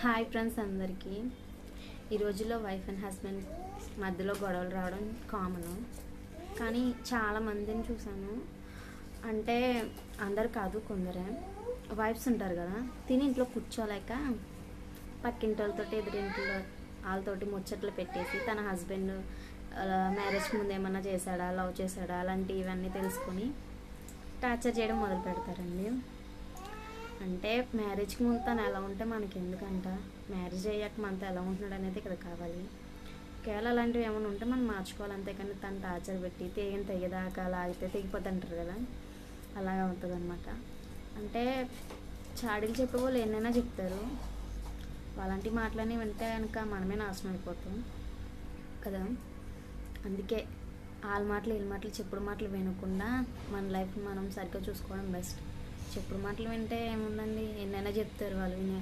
Hi friends అందరికీ. ఈ రోజుల్లో వైఫ్ అండ్ హస్బెండ్ మధ్యలో గొడవలు రావడం కామన్. కానీ చాలామందిని చూసాను. అంటే అందరు కాదు, కొందరే వైఫ్స్ ఉంటారు కదా, తిని ఇంట్లో కూర్చోలేక పక్కింటి వాళ్ళతోటి ఎదురింట్లో వాళ్ళతోటి ముచ్చట్లు పెట్టేసి తన హస్బెండ్ మ్యారేజ్కి ముందు ఏమన్నా చేశాడా, లవ్ చేశాడా, అలాంటివన్నీ తెలుసుకొని టార్చర్ చేయడం మొదలు పెడతారండి. అంటే మ్యారేజ్కి ముందు తను ఎలా ఉంటే మనకి ఎందుకంట, మ్యారేజ్ అయ్యాక మనతో ఎలా ఉంటున్నాడు అనేది ఇక్కడ కావాలి. ఒకవేళ అలాంటివి ఏమైనా ఉంటే మనం మార్చుకోవాలి, అంతేకాని తను టార్చర్ పెట్టి తెగేదాకా లాగితే తెగిపోద్ది అంటారు కదా, అలాగే అవుతుంది అనమాట. అంటే చాడీలు చెప్పే వాళ్ళు ఎన్నైనా చెప్తారు, అలాంటి మాటలని వింటే కనుక మనమే నాశనం అయిపోతాం కదా. అందుకే వాళ్ళ మాటలు వీళ్ళ మాటలు చెప్పుడు మాటలు వినకుండా మన లైఫ్ మనం సరిగ్గా చూసుకోవడం బెస్ట్. చెప్పుడు మాటలు వింటే ఏముందండి, ఎన్నైనా చెప్తారు వాళ్ళు, వినే